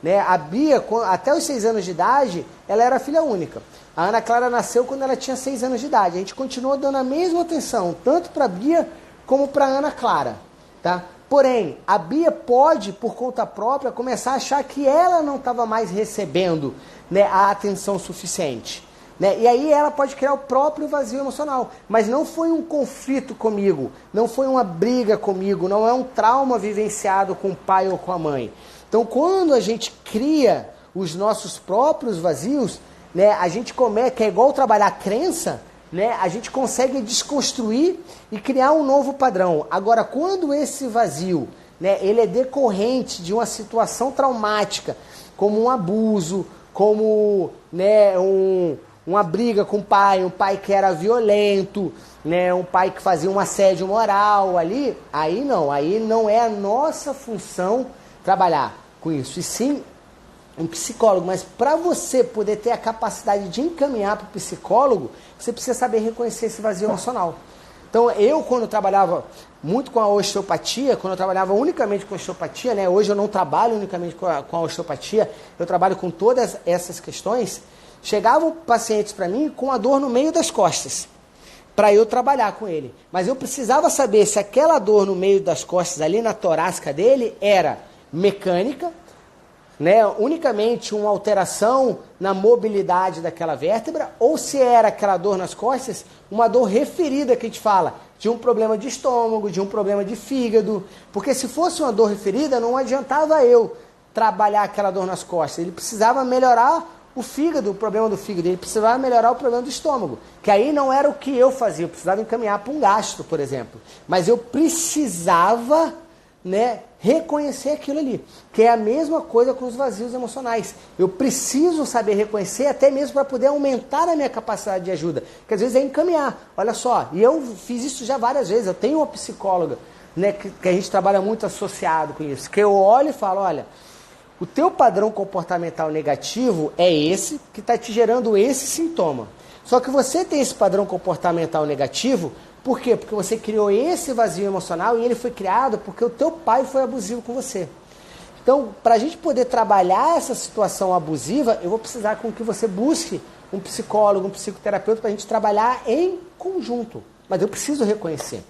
Né? A Bia, até os 6 anos de idade, ela era filha única. A Ana Clara nasceu quando ela tinha 6 anos de idade. A gente continuou dando a mesma atenção, tanto para a Bia como para a Ana Clara. Tá? Porém, a Bia pode, por conta própria, começar a achar que ela não estava mais recebendo, né, a atenção suficiente. Né? E aí ela pode criar o próprio vazio emocional. Mas não foi um conflito comigo, não foi uma briga comigo, não é um trauma vivenciado com o pai ou com a mãe. Então, quando a gente cria os nossos próprios vazios, né, a gente que é igual trabalhar a crença, né, a gente consegue desconstruir e criar um novo padrão. Agora, quando esse vazio, né, ele é decorrente de uma situação traumática, como um abuso, como, né, uma briga com o pai, um pai que era violento, né, um pai que fazia um assédio moral ali, aí não é a nossa função trabalhar com isso, e sim um psicólogo. Mas para você poder ter a capacidade de encaminhar para o psicólogo, você precisa saber reconhecer esse vazio emocional. Então eu, quando trabalhava muito com a osteopatia, quando eu trabalhava unicamente com osteopatia, né, hoje eu não trabalho unicamente com a osteopatia, eu trabalho com todas essas questões, chegavam pacientes para mim com a dor no meio das costas, para eu trabalhar com ele. Mas eu precisava saber se aquela dor no meio das costas, ali na torácica dele, era mecânica, né, unicamente uma alteração na mobilidade daquela vértebra, ou se era aquela dor nas costas, uma dor referida que a gente fala, de um problema de estômago, de um problema de fígado, porque se fosse uma dor referida, não adiantava eu trabalhar aquela dor nas costas, ele precisava melhorar o fígado, o problema do fígado, ele precisava melhorar o problema do estômago, que aí não era o que eu fazia, eu precisava encaminhar para um gastro, por exemplo, mas eu precisava, né, reconhecer aquilo ali, que é a mesma coisa com os vazios emocionais. Eu preciso saber reconhecer, até mesmo para poder aumentar a minha capacidade de ajuda, que às vezes é encaminhar. Olha só, e eu fiz isso já várias vezes, eu tenho uma psicóloga, né, que a gente trabalha muito associado com isso, que eu olho e falo, olha, o teu padrão comportamental negativo é esse, que está te gerando esse sintoma. Só que você tem esse padrão comportamental negativo. Por quê? Porque você criou esse vazio emocional e ele foi criado porque o teu pai foi abusivo com você. Então, para a gente poder trabalhar essa situação abusiva, eu vou precisar com que você busque um psicólogo, um psicoterapeuta, para a gente trabalhar em conjunto. Mas eu preciso reconhecer.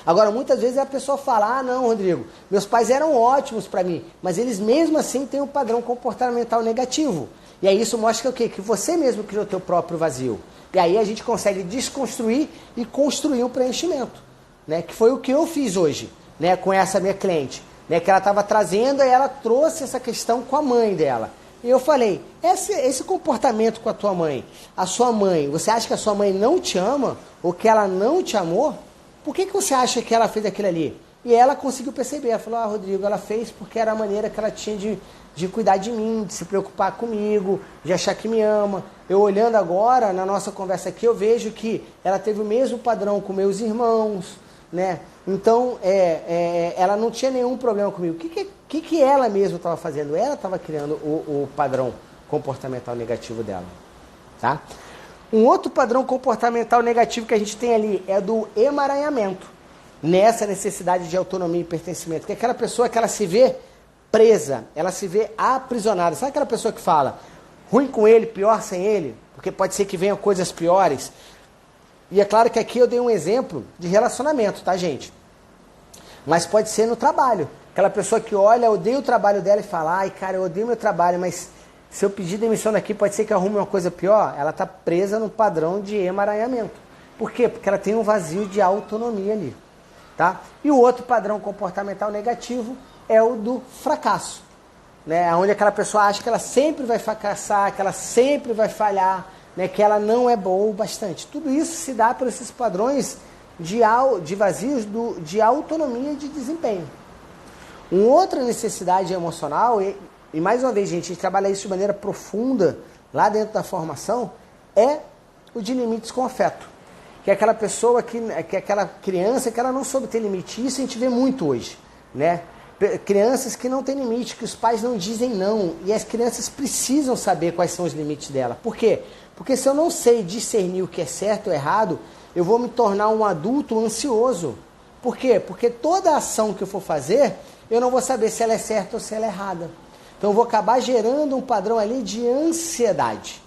Agora, muitas vezes a pessoa fala, ah, não, Rodrigo, meus pais eram ótimos para mim, mas eles mesmo assim têm um padrão comportamental negativo. E aí isso mostra o quê? Que você mesmo criou o teu próprio vazio. E aí a gente consegue desconstruir e construir um preenchimento, né? Que foi o que eu fiz hoje, né? Com essa minha cliente, né? Que ela estava trazendo e ela trouxe essa questão com a mãe dela. E eu falei, esse comportamento com a tua mãe, a sua mãe, você acha que a sua mãe não te ama? Ou que ela não te amou? Por que você acha que ela fez aquilo ali? E ela conseguiu perceber, ela falou, Rodrigo, ela fez porque era a maneira que ela tinha de cuidar de mim, de se preocupar comigo, de achar que me ama. Eu olhando agora, na nossa conversa aqui, eu vejo que ela teve o mesmo padrão com meus irmãos, né? Então, ela não tinha nenhum problema comigo. O que ela mesma estava fazendo? Ela estava criando o padrão comportamental negativo dela, tá? Um outro padrão comportamental negativo que a gente tem ali é do emaranhamento, nessa necessidade de autonomia e pertencimento, que é aquela pessoa que ela se vê presa, ela se vê aprisionada. Sabe aquela pessoa que fala, ruim com ele, pior sem ele? Porque pode ser que venham coisas piores. E é claro que aqui eu dei um exemplo de relacionamento, tá, gente? Mas pode ser no trabalho. Aquela pessoa que olha, odeia o trabalho dela e fala, ai, cara, eu odeio meu trabalho, mas se eu pedir demissão daqui, pode ser que arrume uma coisa pior. Ela está presa no padrão de emaranhamento. Por quê? Porque ela tem um vazio de autonomia ali, tá? E o outro padrão comportamental negativo é o do fracasso, né? Onde aquela pessoa acha que ela sempre vai fracassar, que ela sempre vai falhar, né, que ela não é boa o bastante. Tudo isso se dá por esses padrões de vazios de autonomia e de desempenho. Uma outra necessidade emocional, e mais uma vez, gente, a gente trabalha isso de maneira profunda lá dentro da formação, é o de limites com afeto. Que é aquela pessoa, que é aquela criança que ela não soube ter limite. Isso a gente vê muito hoje, né? Crianças que não têm limite, que os pais não dizem não. E as crianças precisam saber quais são os limites dela. Por quê? Porque se eu não sei discernir o que é certo ou errado, eu vou me tornar um adulto ansioso. Por quê? Porque toda ação que eu for fazer, eu não vou saber se ela é certa ou se ela é errada. Então eu vou acabar gerando um padrão ali de ansiedade.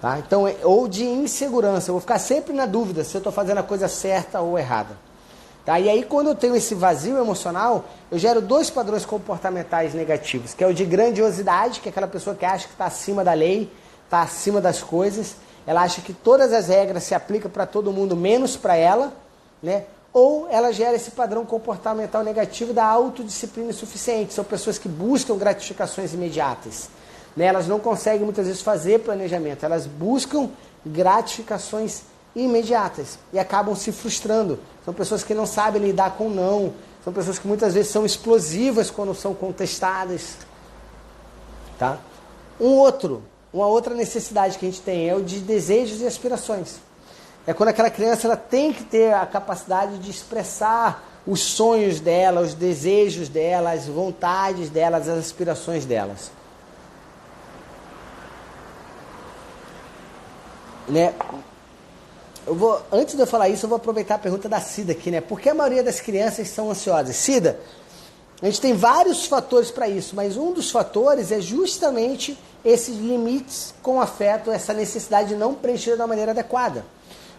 Tá? Então, ou de insegurança. Eu vou ficar sempre na dúvida se eu estou fazendo a coisa certa ou errada. Tá? E aí, quando eu tenho esse vazio emocional, eu gero dois padrões comportamentais negativos, que é o de grandiosidade, que é aquela pessoa que acha que está acima da lei, está acima das coisas, ela acha que todas as regras se aplicam para todo mundo, menos para ela, né? Ou ela gera esse padrão comportamental negativo da autodisciplina insuficiente. São pessoas que buscam gratificações imediatas, né? Elas não conseguem muitas vezes fazer planejamento, elas buscam gratificações imediatas e acabam se frustrando. São pessoas que não sabem lidar com não, são pessoas que muitas vezes são explosivas quando são contestadas, tá? Uma outra necessidade que a gente tem é o de desejos e aspirações. É quando aquela criança ela tem que ter a capacidade de expressar os sonhos dela, os desejos dela, as vontades delas, as aspirações delas, né? Antes de eu falar isso, eu vou aproveitar a pergunta da Cida aqui, né? Por que a maioria das crianças são ansiosas? Cida, a gente tem vários fatores para isso, mas um dos fatores é justamente esses limites com afeto, essa necessidade de não preencher da maneira adequada.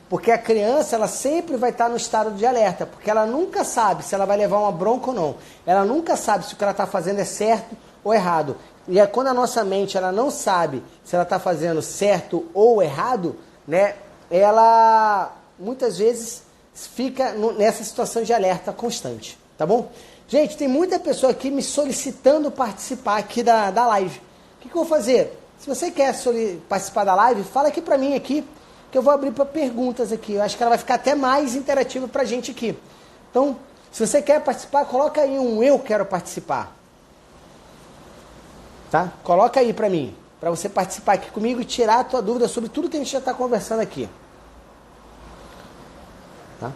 Porque a criança, ela sempre vai estar no estado de alerta, porque ela nunca sabe se ela vai levar uma bronca ou não. Ela nunca sabe se o que ela está fazendo é certo ou errado. E é quando a nossa mente ela não sabe se ela está fazendo certo ou errado, né? Ela muitas vezes fica nessa situação de alerta constante, tá bom? Gente, tem muita pessoa aqui me solicitando participar aqui da live. O que eu vou fazer? Se você quer participar da live, fala aqui pra mim aqui, que eu vou abrir para perguntas aqui. Eu acho que ela vai ficar até mais interativa pra gente aqui. Então, se você quer participar, coloca aí um eu quero participar. Tá? Coloca aí pra mim, para você participar aqui comigo e tirar a tua dúvida sobre tudo que a gente já está conversando aqui. Tá?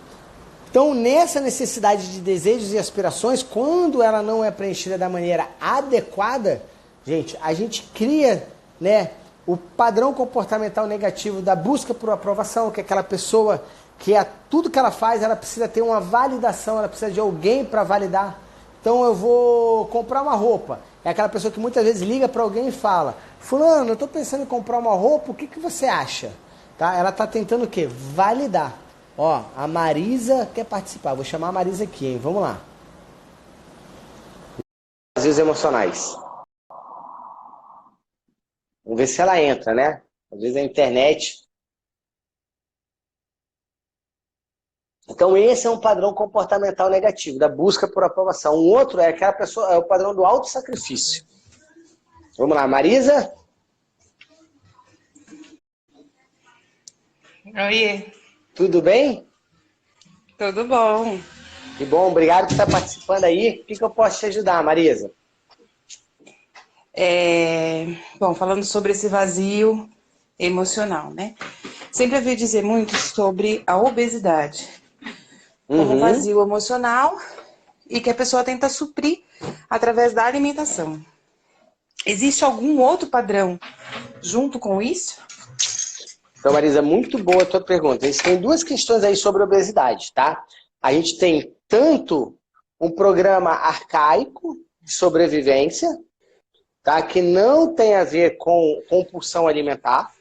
Então, nessa necessidade de desejos e aspirações, quando ela não é preenchida da maneira adequada, gente, a gente cria, né, o padrão comportamental negativo da busca por aprovação, que é aquela pessoa que tudo que ela faz, ela precisa ter uma validação, ela precisa de alguém para validar. Então, eu vou comprar uma roupa. É aquela pessoa que muitas vezes liga para alguém e fala, fulano, eu estou pensando em comprar uma roupa, o que você acha? Tá? Ela está tentando o quê? Validar. Ó, a Marisa quer participar. Vou chamar a Marisa aqui, hein? Vamos lá. Vazios emocionais. Vamos ver se ela entra, né? Às vezes a internet. Então esse é um padrão comportamental negativo, da busca por aprovação. Um outro é aquela pessoa, é o padrão do autossacrifício. Vamos lá, Marisa? Oi, Tudo bem? tudo bom? Que bom, obrigado por estar participando aí. O que eu posso te ajudar, Marisa? Bom, falando sobre esse vazio emocional, né? Sempre ouvi dizer muito sobre a obesidade como um Uhum. vazio emocional e que a pessoa tenta suprir através da alimentação. Existe algum outro padrão junto com isso? Então, Marisa, muito boa a tua pergunta. A gente tem duas questões aí sobre obesidade, tá? A gente tem tanto um programa arcaico de sobrevivência, tá? Que não tem a ver com compulsão alimentar,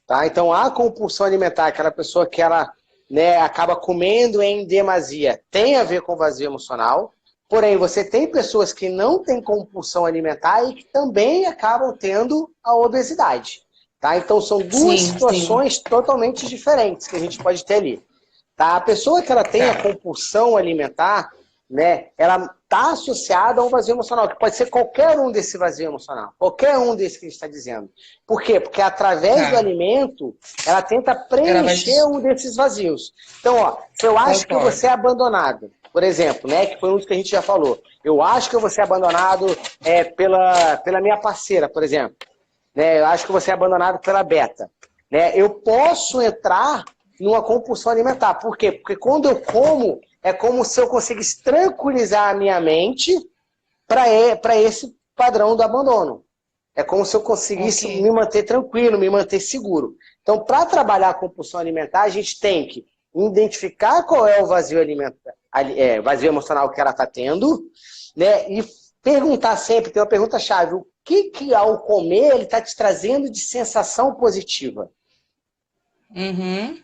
tá? Então, a compulsão alimentar, aquela pessoa que ela, né, acaba comendo em demasia, tem a ver com vazio emocional. Porém, você tem pessoas que não têm compulsão alimentar e que também acabam tendo a obesidade. Tá? Então, são duas Sim, sim. situações totalmente diferentes que a gente pode ter ali. Tá? A pessoa que ela tem a Tá. compulsão alimentar, né, ela está associada a um vazio emocional, que pode ser qualquer um desse vazio emocional, qualquer um desse que a gente está dizendo. Por quê? Porque através do Tá. alimento, ela tenta Ela vai. preencher um desses vazios. Então, ó, se eu acho que Concordo. você é abandonado, por exemplo, né, que foi um dos que a gente já falou, eu acho que eu vou ser abandonado pela minha parceira, por exemplo. Né, eu acho que você é abandonado pela Beta. Né, eu posso entrar numa compulsão alimentar. Por quê? Porque quando eu como, é como se eu conseguisse tranquilizar a minha mente para esse padrão do abandono. É como se eu conseguisse Ok. me manter tranquilo, me manter seguro. Então, para trabalhar a compulsão alimentar, a gente tem que identificar qual é o vazio alimentar, vazio emocional que ela está tendo, né? E perguntar sempre, tem uma pergunta-chave, o que ao comer ele está te trazendo de sensação positiva? Uhum.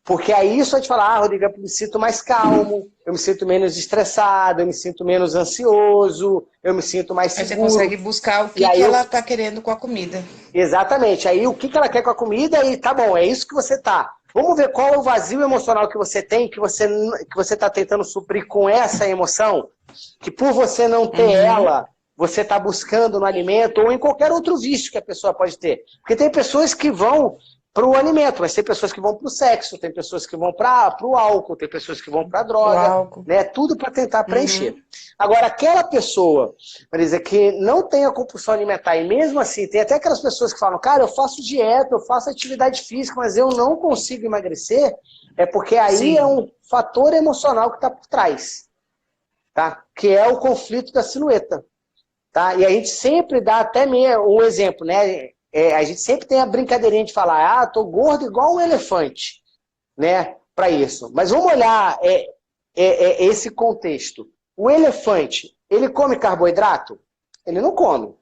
Porque aí isso vai te falar, Rodrigo, eu me sinto mais calmo, eu me sinto menos estressado, eu me sinto menos ansioso, eu me sinto mais Aí você consegue seguro. buscar o E que aí que eu ela tá querendo com a comida. Exatamente. Aí o que ela quer com a comida e tá bom, é isso que você tá. Vamos ver qual é o vazio emocional que você tem, que você tá tentando suprir com essa emoção, que por você não ter Uhum. ela, você está buscando no alimento ou em qualquer outro vício que a pessoa pode ter. Porque tem pessoas que vão para o alimento, mas tem pessoas que vão para o sexo, tem pessoas que vão para o álcool, tem pessoas que vão para a Pro droga, álcool. né? Tudo para tentar preencher. Uhum. Agora, aquela pessoa, Marisa, que não tem a compulsão alimentar e mesmo assim, tem até aquelas pessoas que falam, cara, eu faço dieta, eu faço atividade física, mas eu não consigo emagrecer, é porque aí é Sim. um fator emocional que está por trás, tá? Que é o conflito da silhueta. Tá? E a gente sempre dá até um exemplo, né? A gente sempre tem a brincadeirinha de falar, ah, tô gordo igual um elefante, né? Para isso. Mas vamos olhar esse contexto. O elefante, ele come carboidrato? Ele não come.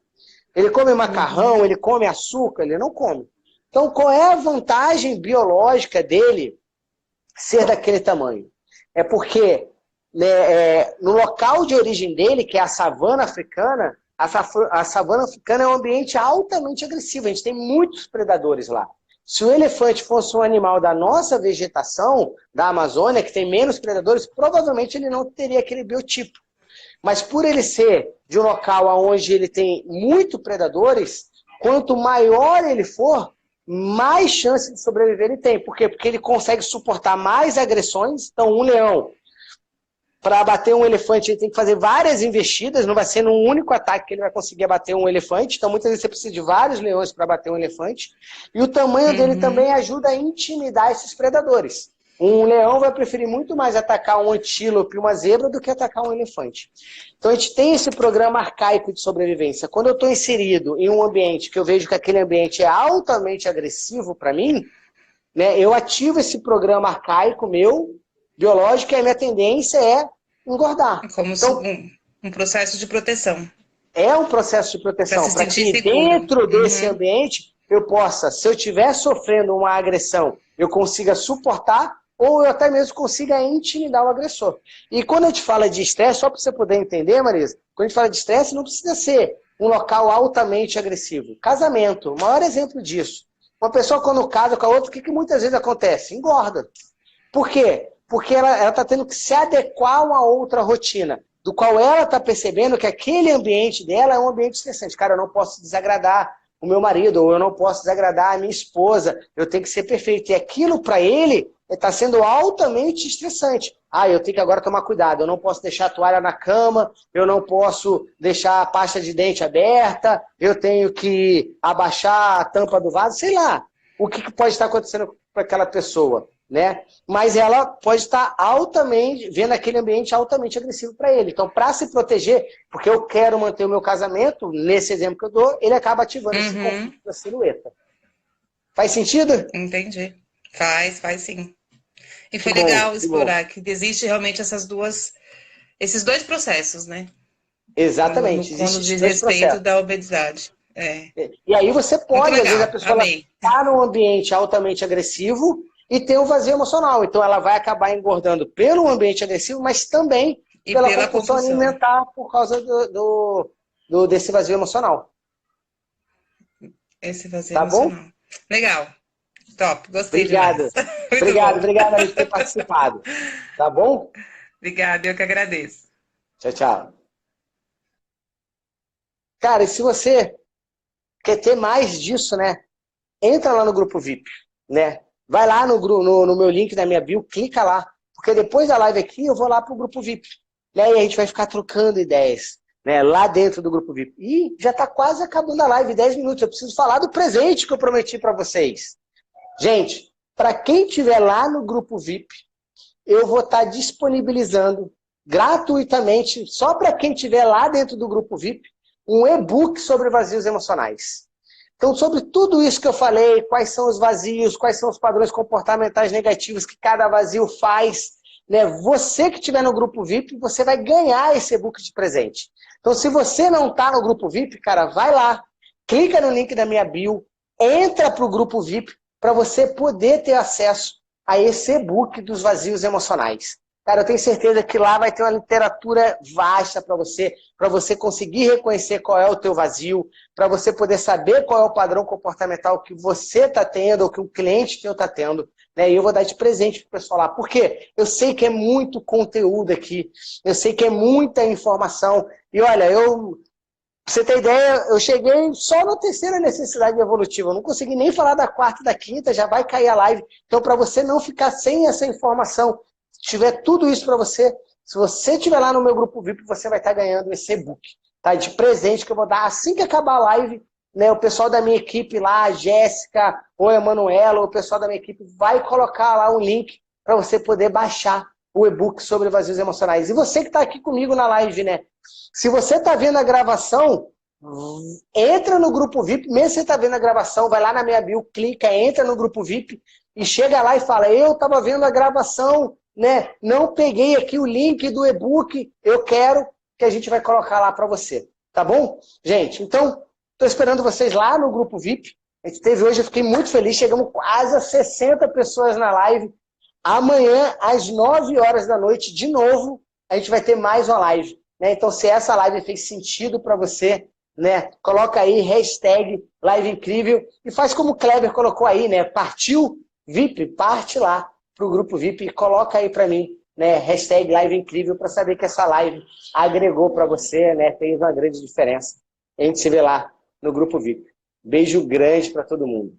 Ele come macarrão, Uhum. ele come açúcar? Ele não come. Então, qual é a vantagem biológica dele ser daquele tamanho? É porque né, no local de origem dele, que é a savana africana, a savana africana é um ambiente altamente agressivo. A gente tem muitos predadores lá. Se o elefante fosse um animal da nossa vegetação, da Amazônia, que tem menos predadores, provavelmente ele não teria aquele biotipo. Mas por ele ser de um local onde ele tem muito predadores, quanto maior ele for, mais chance de sobreviver ele tem. Por quê? Porque ele consegue suportar mais agressões. Então, um leão, para abater um elefante, ele tem que fazer várias investidas, não vai ser num único ataque que ele vai conseguir abater um elefante. Então, muitas vezes você precisa de vários leões para abater um elefante. E o tamanho dele Uhum. também ajuda a intimidar esses predadores. Um leão vai preferir muito mais atacar um antílope, uma zebra, do que atacar um elefante. Então, a gente tem esse programa arcaico de sobrevivência. Quando eu estou inserido em um ambiente que eu vejo que aquele ambiente é altamente agressivo para mim, né, eu ativo esse programa arcaico meu, biológico, e a minha tendência é engordar. Como Então, um processo de proteção. é um processo de Para proteção se para sentir que seguro. dentro desse Uhum. ambiente eu possa, se eu estiver sofrendo uma agressão, eu consiga suportar ou eu até mesmo consiga intimidar o agressor. E quando a gente fala de estresse, só para você poder entender, Marisa, quando a gente fala de estresse, não precisa ser um local altamente agressivo. Casamento, o maior exemplo disso. Uma pessoa quando casa com a outra, o que muitas vezes acontece? Engorda. Por quê? Porque ela está tendo que se adequar a uma outra rotina. do qual ela está percebendo que aquele ambiente dela é um ambiente estressante. Cara, eu não posso desagradar o meu marido, ou eu não posso desagradar a minha esposa, eu tenho que ser perfeito. E aquilo para ele está sendo altamente estressante. Ah, eu tenho que agora tomar cuidado, eu não posso deixar a toalha na cama, eu não posso deixar a pasta de dente aberta, eu tenho que abaixar a tampa do vaso, sei lá. O que pode estar acontecendo para aquela pessoa, né? Mas ela pode estar altamente, vendo aquele ambiente altamente agressivo para ele. Então, para se proteger, porque eu quero manter o meu casamento, nesse exemplo que eu dou, ele acaba ativando esse conflito da silhueta. Faz sentido? Entendi. Faz sim. E foi Que bom, legal que bom. explorar que existe realmente esses dois processos, né? Exatamente, Quando existem esses diz dois respeito processos. da obesidade. É. E aí você Muito pode, às vezes a legal, pessoa amei. está num ambiente altamente agressivo e tem um vazio emocional. Então ela vai acabar engordando pelo ambiente agressivo, mas também E pela pela compulsão compulsão. alimentar por causa desse vazio emocional. Esse vazio Tá bom? emocional. Legal. Top. Gostei demais. Obrigado. Muito Obrigado, bom. obrigado a gente ter participado. Tá bom? Obrigada, eu que agradeço. Tchau, tchau. Cara, e se você quer ter mais disso, né? Entra lá no grupo VIP, né? Vai lá no meu link da minha bio, clica lá. Porque depois da live aqui, eu vou lá pro grupo VIP. Né? E a gente vai ficar trocando ideias, né? Lá dentro do grupo VIP. E já tá quase acabando a live, 10 minutos. Eu preciso falar do presente que eu prometi para vocês. Gente, para quem estiver lá no grupo VIP, eu vou estar disponibilizando gratuitamente, só para quem estiver lá dentro do grupo VIP, um e-book sobre vazios emocionais. Então, sobre tudo isso que eu falei, quais são os vazios, quais são os padrões comportamentais negativos que cada vazio faz, né? Você que estiver no grupo VIP, você vai ganhar esse e-book de presente. Então, se você não está no grupo VIP, cara, vai lá, clica no link da minha bio, entra para o grupo VIP para você poder ter acesso a esse e-book dos vazios emocionais. Cara, eu tenho certeza que lá vai ter uma literatura vasta para você conseguir reconhecer qual é o teu vazio, para você poder saber qual é o padrão comportamental que você está tendo ou que o cliente teu está tendo. Né? E eu vou dar de presente para o pessoal lá. Por quê? Eu sei que é muito conteúdo aqui, eu sei que é muita informação. E olha, pra você ter ideia, eu cheguei só na terceira necessidade evolutiva. Eu não consegui nem falar da quarta e da quinta, já vai cair a live. Então, para você não ficar sem essa informação, se tiver tudo isso para você, se você estiver lá no meu grupo VIP, você vai estar ganhando esse e-book, tá? De presente que eu vou dar assim que acabar a live. Né, o pessoal da minha equipe lá, a Jéssica ou a Emanuela, o pessoal da minha equipe vai colocar lá um link para você poder baixar o e-book sobre vazios emocionais. E você que está aqui comigo na live, né? Se você está vendo a gravação, entra no grupo VIP, mesmo se você está vendo a gravação, vai lá na minha bio, clica, entra no grupo VIP e chega lá e fala, eu estava vendo a gravação, né? Não peguei aqui o link do e-book, eu quero que a gente vai colocar lá para você. Tá bom? Gente, então, estou esperando vocês lá no grupo VIP. A gente teve hoje, eu fiquei muito feliz, chegamos quase a 60 pessoas na live. Amanhã, às 9 horas da noite, de novo, a gente vai ter mais uma live. Né? Então, se essa live fez sentido para você, né, coloca aí hashtag live incrível e faz como o Kleber colocou aí, né? Partiu VIP, parte lá pro grupo VIP e coloca aí para mim, né? Hashtag live incrível para saber que essa live agregou para você, né? Fez uma grande diferença. A gente se vê lá no grupo VIP. Beijo grande para todo mundo.